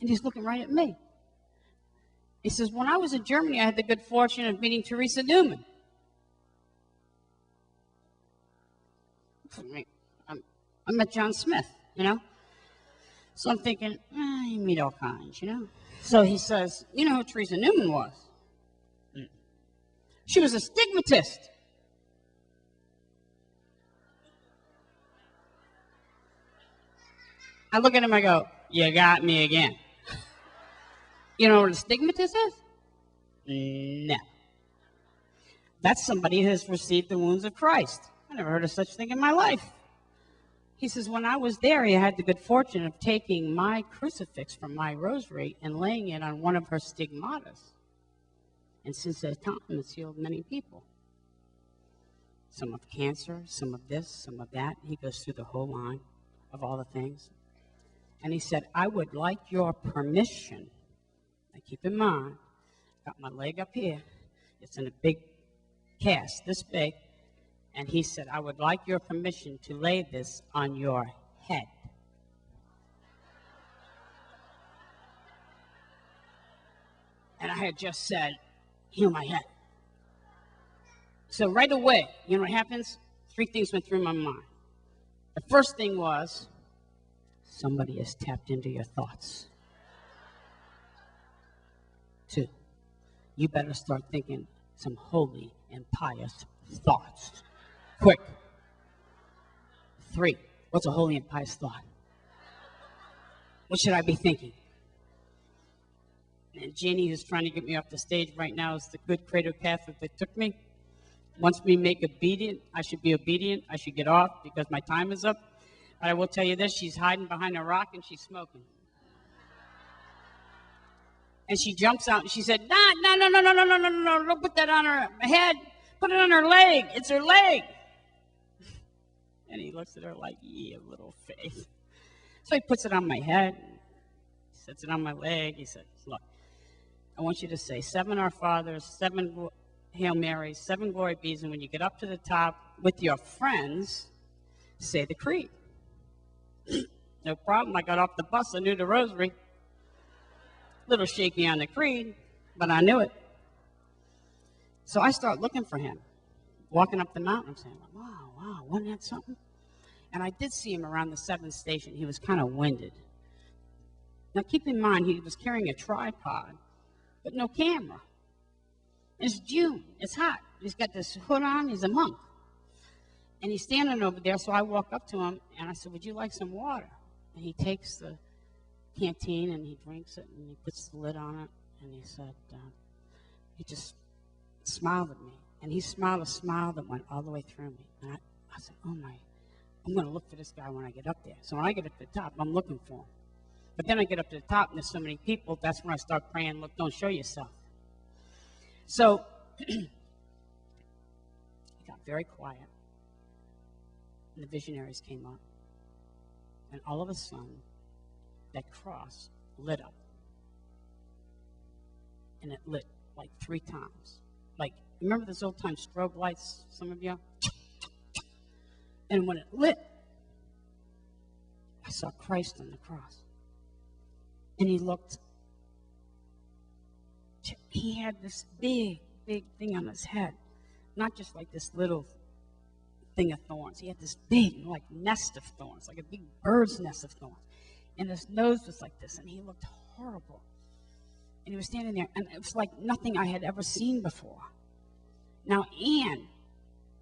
And he's looking right at me. He says, when I was in Germany, I had the good fortune of meeting Teresa Newman. I met John Smith, you know. So I'm thinking, you meet all kinds, you know. So he says, you know who Teresa Newman was? She was a stigmatist. I look at him, I go, you got me again. You know what a stigmatist is? No. That's somebody who has received the wounds of Christ. I never heard of such thing in my life. He says, when I was there, I had the good fortune of taking my crucifix from my rosary and laying it on one of her stigmatas. And since that time, it's healed many people. Some of cancer, some of this, some of that. He goes through the whole line of all the things. And he said, I would like your permission. Now keep in mind, got my leg up here. It's in a big cast, this big. And he said, I would like your permission to lay this on your head. And I had just said, heal my head. So right away, you know what happens? 3 things went through my mind. The first thing was, somebody has tapped into your thoughts. 2, you better start thinking some holy and pious thoughts. Quick. 3, what's a holy and pious thought? What should I be thinking? And Jeannie, who's trying to get me off the stage right now, is the good cradle Catholic that took me. Wants me to make obedient. I should be obedient. I should get off because my time is up. But I will tell you this, she's hiding behind a rock and she's smoking. And she jumps out and she said, no, don't put that on her head. Put it on her leg. It's her leg. And he looks at her like, yeah, little faith. So he puts it on my head, sets it on my leg. He says, look, I want you to say 7 Our Fathers, 7 Hail Marys, 7 Glory Bees, and when you get up to the top with your friends, say the creed. No problem. I got off the bus. I knew the rosary. A little shaky on the creed, but I knew it. So I start looking for him, walking up the mountain. I'm saying, wow, wasn't that something? And I did see him around the 7th station. He was kind of winded. Now, keep in mind, he was carrying a tripod, but no camera. It's June. It's hot. He's got this hood on. He's a monk. And he's standing over there, so I walk up to him, and I said, would you like some water? And he takes the canteen, and he drinks it, and he puts the lid on it, and he said, he just smiled at me. And he smiled a smile that went all the way through me. And I said, oh, my, I'm going to look for this guy when I get up there. So when I get up to the top, I'm looking for him. But then I get up to the top, and there's so many people, that's when I start praying, look, don't show yourself. So it got very quiet. And the visionaries came up. And all of a sudden, that cross lit up. And it lit like 3 times. Like, remember those old time strobe lights, some of you? And when it lit, I saw Christ on the cross. And he looked, he had this big thing on his head. Not just like this little thing of thorns. He had this big, like, nest of thorns, like a big bird's nest of thorns. And his nose was like this, and he looked horrible. And he was standing there, and it was like nothing I had ever seen before. Now, Ann,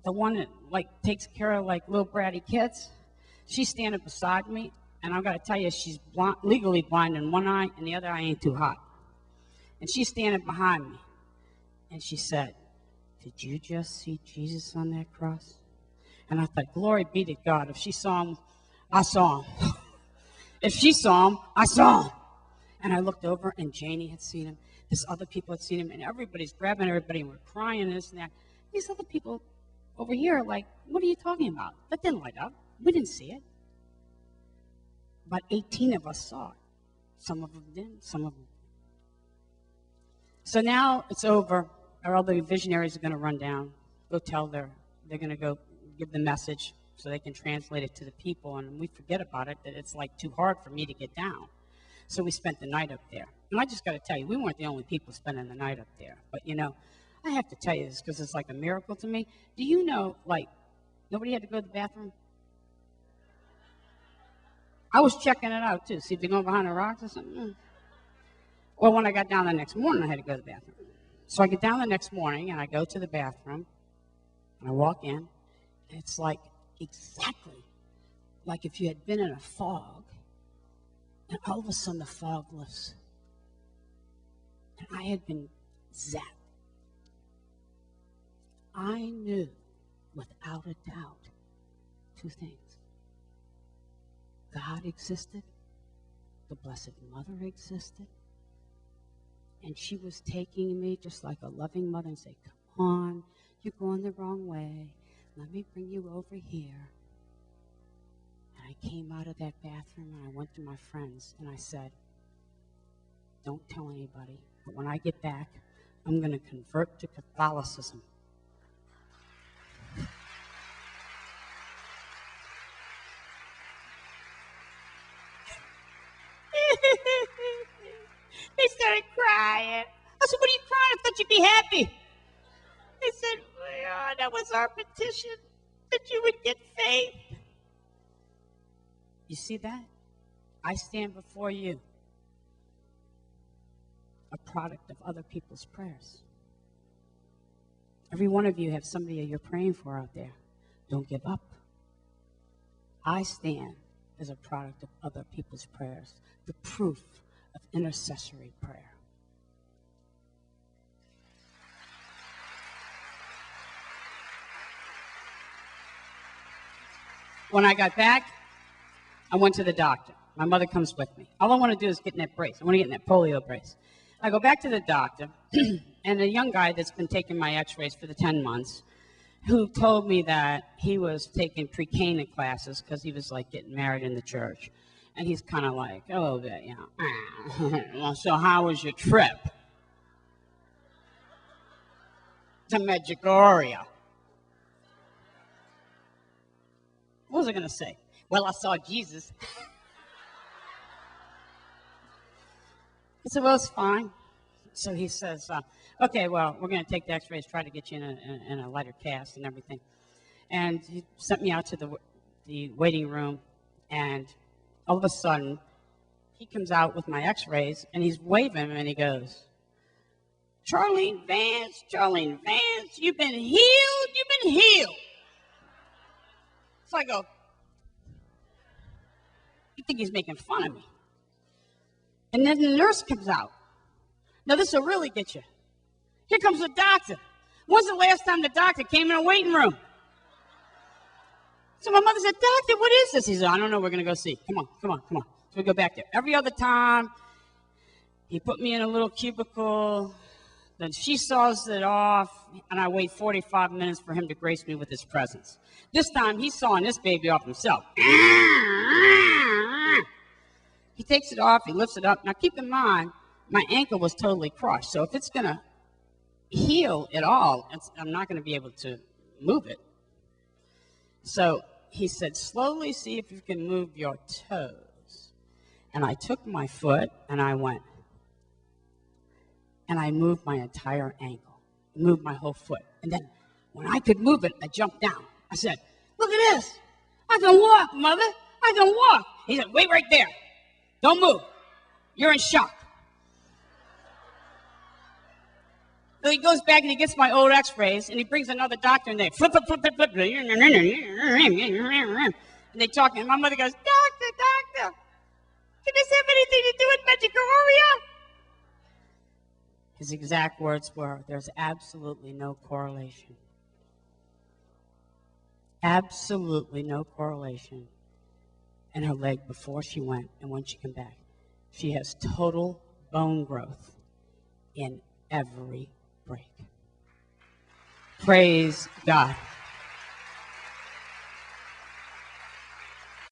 the one that, like, takes care of, like, little bratty kids, she's standing beside me, and I've got to tell you, she's legally blind in one eye, and the other eye ain't too hot. And she's standing behind me, and she said, did you just see Jesus on that cross? And I thought, glory be to God. If she saw him, I saw him. If she saw him, I saw him. And I looked over, and Janie had seen him. This other people had seen him, and everybody's grabbing everybody, and we're crying and this and that. These other people over here are like, what are you talking about? That didn't light up. We didn't see it. About 18 of us saw it. Some of them didn't, some of them didn't. So now it's over. Our other visionaries are going to run down, go tell they're going to go give the message so they can translate it to the people, and we forget about it, that it's like too hard for me to get down. So we spent the night up there. And I just got to tell you, we weren't the only people spending the night up there. But, you know, I have to tell you this because it's like a miracle to me. Do you know, like, nobody had to go to the bathroom? I was checking it out, too. See if they're going behind the rocks or something. Well, when I got down the next morning, I had to go to the bathroom. So I get down the next morning, and I go to the bathroom, and I walk in, and it's like exactly like if you had been in a fog, and all of a sudden the fog lifts. And I had been zapped. I knew without a doubt two things. God existed, the Blessed Mother existed, and she was taking me just like a loving mother and say, come on, you're going the wrong way. Let me bring you over here. And I came out of that bathroom and I went to my friends and I said, don't tell anybody, but when I get back, I'm going to convert to Catholicism. They started crying. I said, what are you crying? I thought you'd be happy. They said, well, that was our petition, that you would get faith. You see that? I stand before you, a product of other people's prayers. Every one of you have somebody you're praying for out there. Don't give up. I stand as a product of other people's prayers, the proof of intercessory prayer. When I got back, I went to the doctor. My mother comes with me. All I want to do is get in that brace. I want to get in that polio brace. I go back to the doctor, and a young guy that's been taking my x-rays for the 10 months, who told me that he was taking pre-Cana classes because he was like getting married in the church. And he's kind of like, oh, you know, well, so how was your trip to Medjugorje? What was I going to say? Well, I saw Jesus. I said, well, it's fine. So he says, okay, well, we're going to take the x-rays, try to get you in a lighter cast and everything. And he sent me out to the waiting room, and all of a sudden, he comes out with my x-rays, and he's waving, and he goes, Char Vance, you've been healed. So I go, you think he's making fun of me? And then the nurse comes out. Now, this will really get you. Here comes the doctor. When's the last time the doctor came in a waiting room? So my mother said, Doctor, what is this? He said, I don't know. We're going to go see. Come on. So we go back there. Every other time, he put me in a little cubicle. Then she saws it off, and I wait 45 minutes for him to grace me with his presence. This time, he's sawing this baby off himself. He takes it off. He lifts it up. Now, keep in mind, my ankle was totally crushed. So if it's going to heal at all, I'm not going to be able to move it. So he said, slowly see if you can move your toes. And I took my foot, and I went. And I moved my entire ankle. Moved my whole foot. And then when I could move it, I jumped down. I said, look at this. I can walk, Mother. I can walk. He said, wait right there. Don't move. You're in shock. So he goes back and he gets my old x-rays, and he brings another doctor, and they flip. And they talk, and my mother goes, Doctor, can this have anything to do with Medjugorje? His exact words were, there's absolutely no correlation. Absolutely no correlation in her leg before she went and when she came back. She has total bone growth in every break. Praise God.